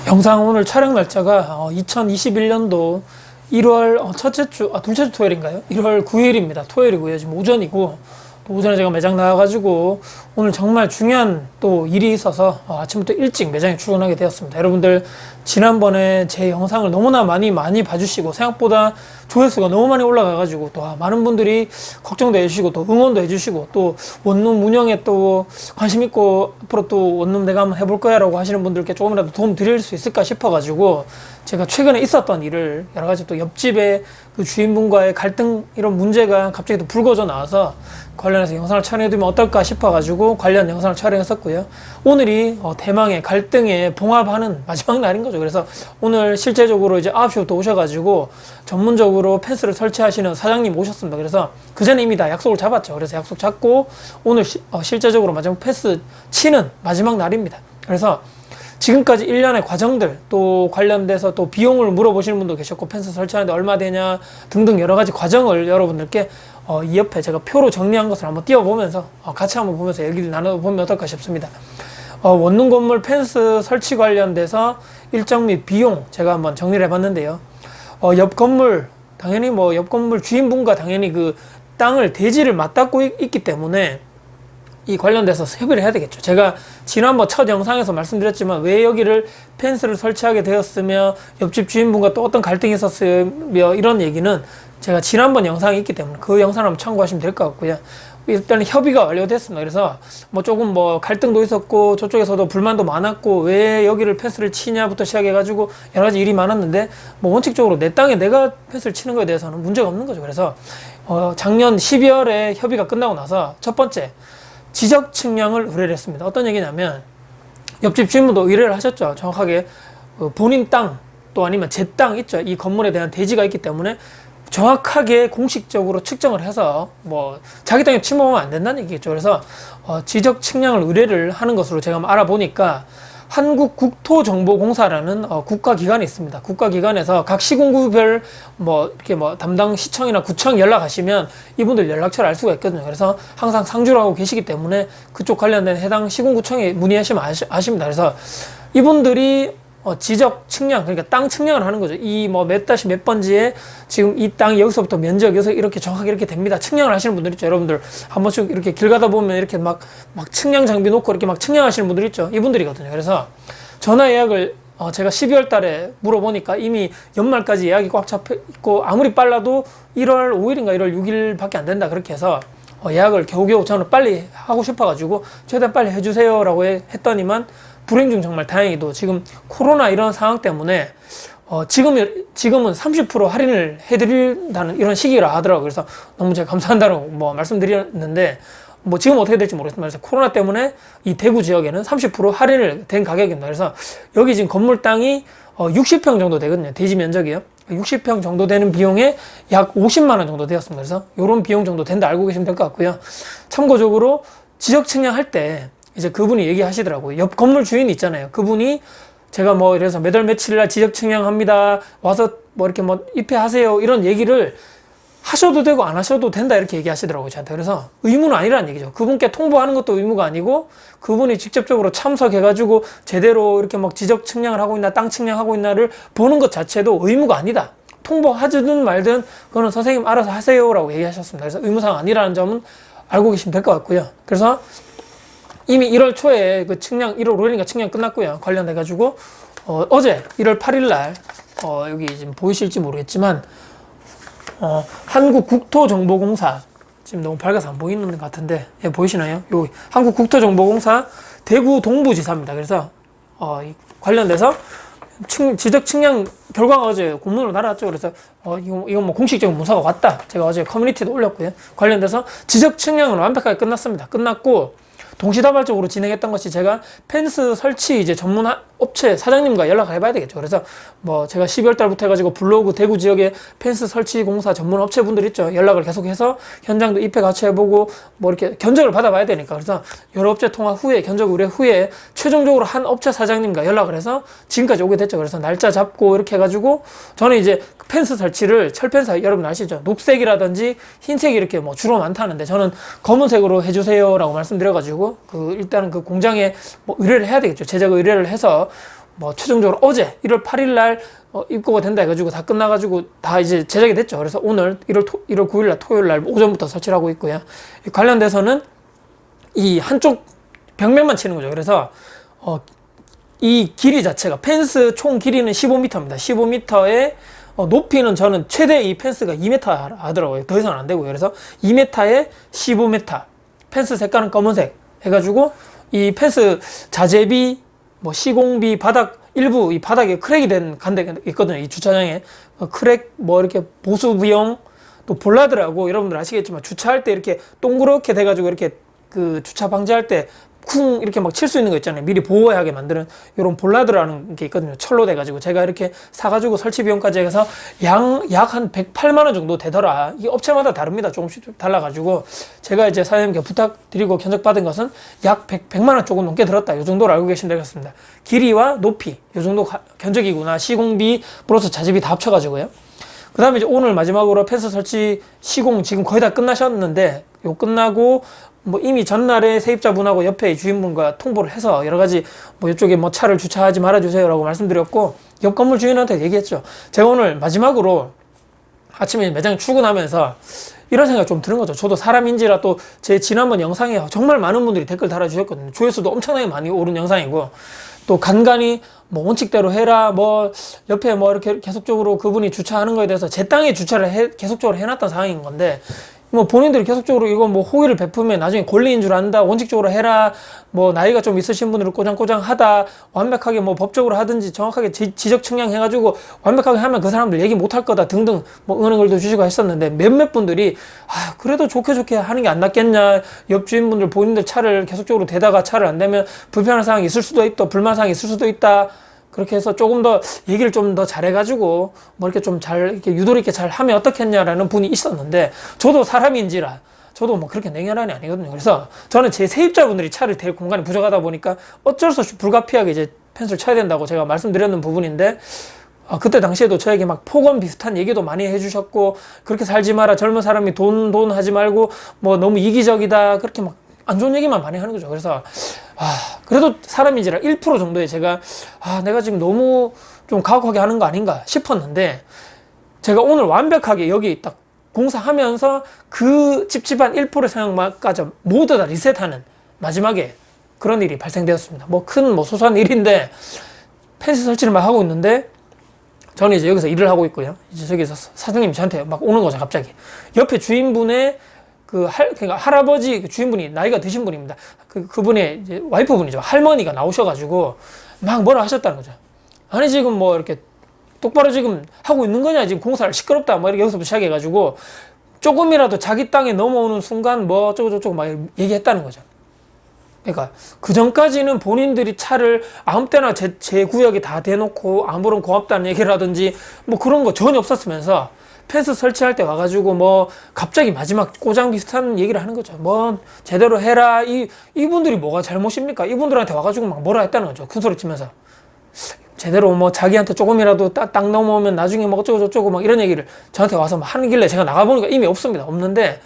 영상 오늘 촬영 날짜가 2021년도 1월 둘째 주 토요일인가요? 1월 9일입니다. 토요일이고요. 지금 오전이고, 또 오전에 제가 매장 나와가지고 오늘 정말 중요한 또 일이 있어서 아침부터 일찍 매장에 출근하게 되었습니다. 여러분들 지난번에 제 영상을 너무나 많이 봐주시고, 생각보다 조회수가 너무 많이 올라가가지고 또 많은 분들이 걱정도 해주시고 또 응원도 해주시고, 또 원룸 운영에 또 관심 있고 앞으로 또 원룸 내가 한번 해볼 거야 라고 하시는 분들께 조금이라도 도움 드릴 수 있을까 싶어가지고, 제가 최근에 있었던 일을 여러 가지 또 옆집의 그 주인분과의 갈등, 이런 문제가 갑자기 또 불거져 나와서 관련해서 영상을 촬영해두면 어떨까 싶어가지고 관련 영상을 촬영했었고요. 오늘이 대망의 갈등에 봉합하는 마지막 날인 거죠. 그래서 오늘 실제적으로 이제 9시부터 오셔가지고 전문적으로 펜스를 설치하시는 사장님 오셨습니다. 그래서 그 전에 이미 다 약속을 잡았죠. 그래서 약속 잡고 오늘 실제적으로 마지막 펜스 치는 마지막 날입니다. 그래서 지금까지 1년의 과정들, 또 관련돼서 또 비용을 물어보시는 분도 계셨고, 펜스 설치하는데 얼마 되냐 등등 여러 가지 과정을 여러분들께 이 옆에 제가 표로 정리한 것을 한번 띄워보면서 같이 한번 보면서 얘기를 나눠보면 어떨까 싶습니다. 원룸 건물 펜스 설치 관련돼서 일정 및 비용 제가 한번 정리를 해봤는데요. 옆 건물, 당연히 옆 건물 주인분과 당연히 그 땅을 대지를 맞닿고 있기 때문에 이 관련돼서 협의를 해야 되겠죠. 제가 지난번 첫 영상에서 말씀드렸지만 왜 여기를 펜스를 설치하게 되었으며 옆집 주인분과 또 어떤 갈등이 있었으며 이런 얘기는 제가 지난번 영상이 있기 때문에 그 영상을 한번 참고하시면 될 것 같고요. 일단 협의가 완료됐습니다. 그래서 조금 갈등도 있었고 저쪽에서도 불만도 많았고 왜 여기를 펜스를 치냐부터 시작해가지고 여러 가지 일이 많았는데 원칙적으로 내 땅에 내가 펜스를 치는 거에 대해서는 문제가 없는 거죠. 그래서 작년 12월에 협의가 끝나고 나서 첫 번째 지적 측량을 의뢰를 했습니다. 어떤 얘기냐면 옆집 주인분도 의뢰를 하셨죠. 정확하게 본인 땅 또 아니면 제 땅 있죠. 이 건물에 대한 대지가 있기 때문에 정확하게 공식적으로 측정을 해서 자기 땅에 침범하면 안 된다는 얘기겠죠. 그래서 지적 측량을 의뢰를 하는 것으로 제가 알아보니까 한국국토정보공사라는 국가기관이 있습니다. 국가기관에서 각 시군구별 이렇게 담당 시청이나 구청 연락하시면 이분들 연락처를 알 수가 있거든요. 그래서 항상 상주를 하고 계시기 때문에 그쪽 관련된 해당 시군구청에 문의하시면 아십니다. 그래서 이분들이 지적 측량, 그러니까 땅 측량을 하는 거죠. 이 몇 다시 몇 번지에 지금 이 땅이 여기서부터 면적, 여기서 이렇게 정확하게 이렇게 됩니다. 측량을 하시는 분들 있죠. 여러분들 한 번씩 이렇게 길 가다 보면 이렇게 막 측량 장비 놓고 이렇게 막 측량하시는 분들 있죠. 이분들이거든요. 그래서 전화 예약을 제가 12월 달에 물어보니까 이미 연말까지 예약이 꽉 잡혀 있고 아무리 빨라도 1월 5일인가 1월 6일 밖에 안 된다. 그렇게 해서 예약을 겨우겨우 저는 빨리 하고 싶어가지고 최대한 빨리 해주세요 라고 했더니만 불행 중 정말 다행히도 지금 코로나 이런 상황 때문에 지금은 30% 할인을 해드린다는 이런 시기라 하더라고요. 그래서 너무 제가 감사한다고 말씀드렸는데 지금 어떻게 될지 모르겠습니다. 그래서 코로나 때문에 이 대구 지역에는 30% 할인을 된 가격입니다. 그래서 여기 지금 건물 땅이 60평 정도 되거든요. 대지 면적이요. 60평 정도 되는 비용에 약 50만 원 정도 되었습니다. 그래서 이런 비용 정도 된다 알고 계시면 될 것 같고요. 참고적으로 지적 측량할 때 이제 그분이 얘기하시더라고요. 옆 건물 주인이 있잖아요. 그분이 제가 이래서 몇 월 며칠 날 지적 측량합니다. 와서 이렇게 입회하세요. 이런 얘기를 하셔도 되고 안 하셔도 된다 이렇게 얘기하시더라고요. 저한테. 그래서 의무는 아니라는 얘기죠. 그분께 통보하는 것도 의무가 아니고 그분이 직접적으로 참석해가지고 제대로 이렇게 지적 측량을 하고 있나 땅 측량하고 있나를 보는 것 자체도 의무가 아니다. 통보하든 말든 그거는 선생님 알아서 하세요 라고 얘기하셨습니다. 그래서 의무사항 아니라는 점은 알고 계시면 될 것 같고요. 그래서 이미 1월 초에 그 측량, 1월 5일인가 측량 끝났고요. 관련해가지고, 어제 1월 8일날, 여기 지금 보이실지 모르겠지만, 한국국토정보공사, 지금 너무 밝아서 안 보이는 것 같은데, 예, 보이시나요? 여기, 한국국토정보공사 대구 동부지사입니다. 그래서, 관련돼서, 지적 측량 결과가 어제 공문으로 날아왔죠. 그래서, 이건 공식적인 문서가 왔다. 제가 어제 커뮤니티도 올렸고요. 관련돼서 지적 측량은 완벽하게 끝났습니다. 끝났고, 동시다발적으로 진행했던 것이 제가 펜스 설치 이제 전문 업체 사장님과 연락을 해봐야 되겠죠. 그래서 제가 12월 달부터 해가지고 블로그 대구 지역에 펜스 설치 공사 전문 업체 분들 있죠. 연락을 계속해서 현장도 입회 같이 해보고 이렇게 견적을 받아봐야 되니까. 그래서 여러 업체 통화 후에 견적 의뢰 후에 최종적으로 한 업체 사장님과 연락을 해서 지금까지 오게 됐죠. 그래서 날짜 잡고 이렇게 해가지고 저는 이제 펜스 설치를 철펜스 여러분 아시죠? 녹색이라든지 흰색이 이렇게 주로 많다는데 저는 검은색으로 해주세요 라고 말씀드려가지고 일단은 그 공장에 의뢰를 해야 되겠죠. 제작 의뢰를 해서 뭐 최종적으로 어제 1월 8일 날 입고가 된다 해가지고 다 끝나가지고 다 이제 제작이 됐죠. 그래서 오늘 1월 9일 날 토요일 날 오전부터 설치를 하고 있고요. 관련돼서는 이 한쪽 벽면만 치는 거죠. 그래서 이 길이 자체가 펜스 총 길이는 15m입니다. 15m에 높이는 저는 최대 이 펜스가 2m 하더라고요. 더 이상은 안 되고요. 그래서 2m에 15m. 펜스 색깔은 검은색 해가지고 이 펜스 자재비, 뭐 시공비, 바닥 일부 이 바닥에 크랙이 된 간데가 있거든요. 이 주차장에 크랙 뭐 이렇게 보수 비용 또 볼라드라고 여러분들 아시겠지만 주차할 때 이렇게 동그랗게 돼가지고 이렇게 그 주차 방지할 때 쿵 이렇게 막 칠 수 있는 거 있잖아요. 미리 보호하게 만드는 이런 볼라드라는 게 있거든요. 철로 돼가지고 제가 이렇게 사가지고 설치 비용까지 해서 약 한 108만 원 정도 되더라. 이게 업체마다 다릅니다. 조금씩 달라가지고 제가 이제 사장님께 부탁드리고 견적받은 것은 약 100만 원 조금 넘게 들었다. 이 정도로 알고 계시면 되겠습니다. 길이와 높이 이 정도 견적이구나. 시공비 플러스 자재비 다 합쳐가지고요. 그 다음에 이제 오늘 마지막으로 펜스 설치 시공 지금 거의 다 끝나셨는데 요 끝나고 뭐 이미 전날에 세입자분하고 옆에 주인분과 통보를 해서 여러 가지 뭐 이쪽에 뭐 차를 주차하지 말아주세요라고 말씀드렸고 옆 건물 주인한테 얘기했죠. 제가 오늘 마지막으로 아침에 매장 출근하면서 이런 생각 좀 드는 거죠. 저도 사람인지라 또 제 지난번 영상에 정말 많은 분들이 댓글 달아주셨거든요. 조회수도 엄청나게 많이 오른 영상이고 또 간간히 뭐 원칙대로 해라 뭐 옆에 뭐 이렇게 계속적으로 그분이 주차하는 거에 대해서 제 땅에 주차를 계속적으로 해놨던 상황인 건데 뭐 본인들이 계속적으로 이거 뭐 호의를 베푸면 나중에 권리인 줄 안다 원칙적으로 해라 뭐 나이가 좀 있으신 분들은 꼬장꼬장 하다 완벽하게 뭐 법적으로 하든지 정확하게 지적 측량 해가지고 완벽하게 하면 그 사람들 얘기 못할 거다 등등 뭐 응원의 글도 주시고 했었는데 몇몇 분들이 그래도 좋게 하는 게 안 낫겠냐 옆 주인분들 본인들 차를 계속적으로 대다가 차를 안 대면 불편한 상황이 있을 수도 있다 불만 사항이 있을 수도 있다 그렇게 해서 조금 더 얘기를 좀 더 잘해가지고 뭐 이렇게 좀 잘 이렇게 유도리 있게 잘 하면 어떻겠냐라는 분이 있었는데 저도 사람인지라 저도 뭐 그렇게 냉혈한이 아니거든요. 그래서 저는 제 세입자분들이 차를 댈 공간이 부족하다 보니까 어쩔 수 없이 불가피하게 이제 펜스를 쳐야 된다고 제가 말씀드렸는 부분인데 그때 당시에도 저에게 막 폭언 비슷한 얘기도 많이 해주셨고 그렇게 살지 마라 젊은 사람이 돈 하지 말고 뭐 너무 이기적이다 그렇게 막 안 좋은 얘기만 많이 하는 거죠. 그래서 그래도 사람인지라 1% 정도에 제가 내가 지금 너무 좀 가혹하게 하는 거 아닌가 싶었는데 제가 오늘 완벽하게 여기 딱 공사하면서 그 찝찝한 1% 생각까지 모두 다 리셋하는 마지막에 그런 일이 발생되었습니다. 뭐 큰 뭐 소소한 일인데 펜스 설치를 막 하고 있는데 저는 이제 여기서 일을 하고 있고요. 이제 저기서 사장님이 저한테 막 오는 거죠, 갑자기. 옆에 주인분의 그러니까 할아버지 주인분이 나이가 드신 분입니다. 그분의 이제 와이프분이죠. 할머니가 나오셔가지고 막 뭐라 하셨다는 거죠. 아니, 지금 뭐 이렇게 똑바로 지금 하고 있는 거냐? 지금 공사를 시끄럽다. 뭐 이렇게 여기서부터 시작해가지고 조금이라도 자기 땅에 넘어오는 순간 뭐 어쩌고저쩌고 막 얘기했다는 거죠. 그러니까 그 전까지는 본인들이 차를 아무 때나 제 구역에 다 대놓고 아무런 고맙다는 얘기라든지 뭐 그런 거 전혀 없었으면서 펜스 설치할 때 와가지고 뭐 갑자기 마지막 꼬장 비슷한 얘기를 하는 거죠. 뭐 제대로 해라. 이분들이 뭐가 잘못입니까? 이분들한테 와가지고 막 뭐라 했다는 거죠. 큰 소리 치면서 제대로 뭐 자기한테 조금이라도 땅 넘어오면 나중에 뭐 어쩌고저쩌고 막 이런 얘기를 저한테 와서 막 하는 길래 제가 나가보니까 이미 없습니다. 없는데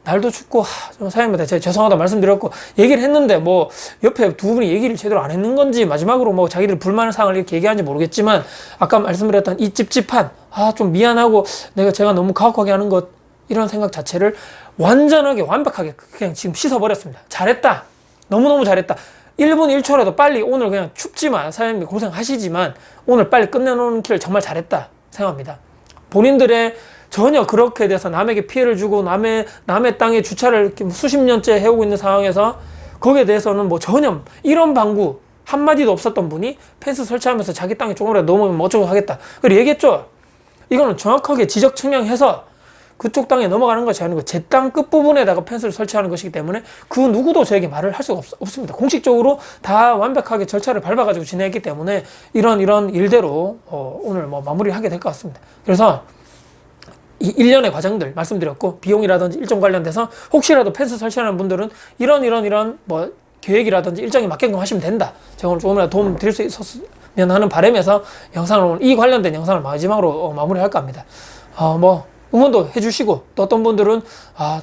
날도 춥고 사장님한테 제가 죄송하다 말씀드렸고 얘기를 했는데 뭐 옆에 두 분이 얘기를 제대로 안 했는 건지 마지막으로 뭐 자기들 불만의 사항을 이렇게 얘기하는지 모르겠지만 아까 말씀드렸던 이 찝찝한 좀 미안하고 제가 너무 가혹하게 하는 것 이런 생각 자체를 완전하게 완벽하게 그냥 지금 씻어버렸습니다. 잘했다. 너무너무 잘했다. 1분 1초라도 빨리 오늘 그냥 춥지만 사장님이 고생하시지만 오늘 빨리 끝내놓는 길을 정말 잘했다 생각합니다. 본인들의 전혀 그렇게 돼서 남에게 피해를 주고 남의 땅에 주차를 수십 년째 해오고 있는 상황에서 거기에 대해서는 뭐 전혀 이런 방구 한마디도 없었던 분이 펜스 설치하면서 자기 땅에 조금이라도 넘으면 뭐 어쩌고 하겠다. 그리고 얘기했죠. 이거는 정확하게 지적 측량해서 그쪽 땅에 넘어가는 것이 아니고 제 땅 끝부분에다가 펜스를 설치하는 것이기 때문에 그 누구도 저에게 말을 할 수가 없습니다. 공식적으로 다 완벽하게 절차를 밟아가지고 진행했기 때문에 이런 일대로 오늘 뭐 마무리를 하게 될 것 같습니다. 그래서 이 일련의 과정들 말씀드렸고 비용이라든지 일정 관련돼서 혹시라도 펜스 설치하는 분들은 이런 뭐 계획이라든지 일정에 맞게끔 하시면 된다. 제가 오늘 조금이라도 도움 드릴 수 있었으면 하는 바람에서 오늘 이 관련된 영상을 마지막으로 마무리할까 합니다. 뭐 응원도 해주시고 또 어떤 분들은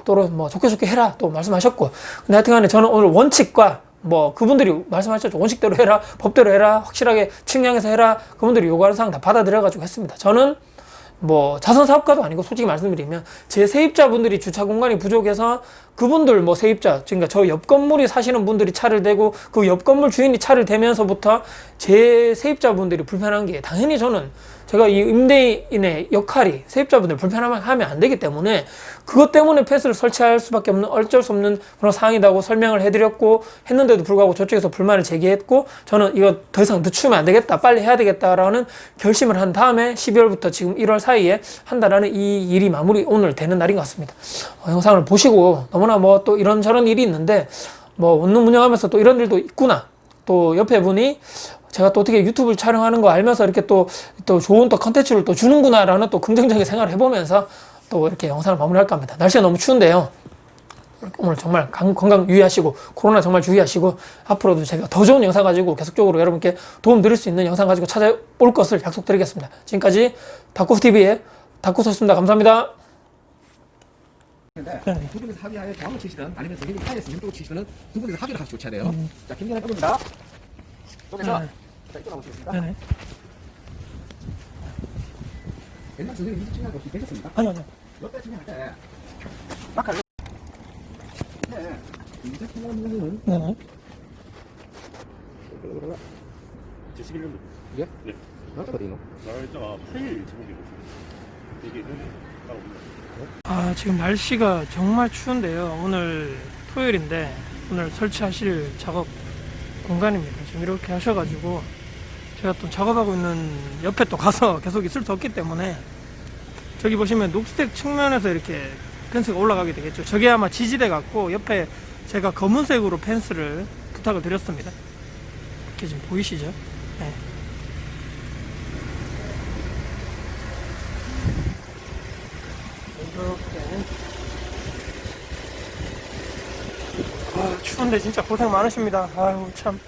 또 뭐 좋게 해라 또 말씀하셨고 근데 하여튼간에 저는 오늘 원칙과 뭐 그분들이 말씀하셨죠. 원칙대로 해라, 법대로 해라, 확실하게 측량해서 해라. 그분들이 요구하는 사항 다 받아들여가지고 했습니다. 저는 뭐 자선사업가도 아니고 솔직히 말씀드리면 제 세입자분들이 주차 공간이 부족해서 그분들 뭐 세입자, 그러니까 저 옆 건물이 사시는 분들이 차를 대고 그 옆 건물 주인이 차를 대면서부터 제 세입자분들이 불편한 게 당연히 저는 제가 이 임대인의 역할이 세입자분들 불편하면 하면 안 되기 때문에 그것 때문에 펜스를 설치할 수밖에 없는 어쩔 수 없는 그런 상황이라고 설명을 해드렸고 했는데도 불구하고 저쪽에서 불만을 제기했고 저는 이거 더 이상 늦추면 안 되겠다, 빨리 해야 되겠다라는 결심을 한 다음에 12월부터 지금 1월 사이에 한다라는 이 일이 마무리 오늘 되는 날인 것 같습니다. 영상을 보시고 너무나 뭐 또 이런저런 일이 있는데 뭐 원룸 운영하면서 또 이런 일도 있구나, 또 옆에 분이 제가 또 어떻게 유튜브를 촬영하는 거 알면서 이렇게 또 좋은 또 컨텐츠를 또 주는구나라는 또 긍정적인 생각을 해보면서 또 이렇게 영상을 마무리할까 합니다. 날씨가 너무 추운데요. 오늘 정말 건강 유의하시고 코로나 정말 주의하시고 앞으로도 제가 더 좋은 영상 가지고 계속적으로 여러분께 도움 드릴 수 있는 영상 가지고 찾아올 것을 약속드리겠습니다. 지금까지 다쿠TV의 다쿠소였습니다. 감사합니다. 네. 두 분이서 합의하에 저항을 치시든 아니면 선생님이 하에서 힘으로 치시든 두 분이서 합의를 같이 조치해야 돼요. 자, 김연아 부분입니다. 쪽에서 자, 이쪽 나오시겠습니다. 네네. 옛날 선생님 이집 측량할 때 혹시 계셨습니까? 아니요. 옆에 측량할 때 빡가를 네. 이집 측량은 네네. 71년도. 예? 네. 날짜가 어디 있노? 날짜가 8일 제목이고 이게 따로 없나요? 아, 지금 날씨가 정말 추운데요. 오늘 토요일인데 오늘 설치하실 작업 공간입니다. 지금 이렇게 하셔가지고 제가 또 작업하고 있는 옆에 또 가서 계속 있을 수 없기 때문에 저기 보시면 녹색 측면에서 이렇게 펜스가 올라가게 되겠죠. 저게 아마 지지대 같고 옆에 제가 검은색으로 펜스를 부탁을 드렸습니다. 이렇게 지금 보이시죠? 네. 이렇게. 아, 추운데 진짜 고생 많으십니다. 아유, 참.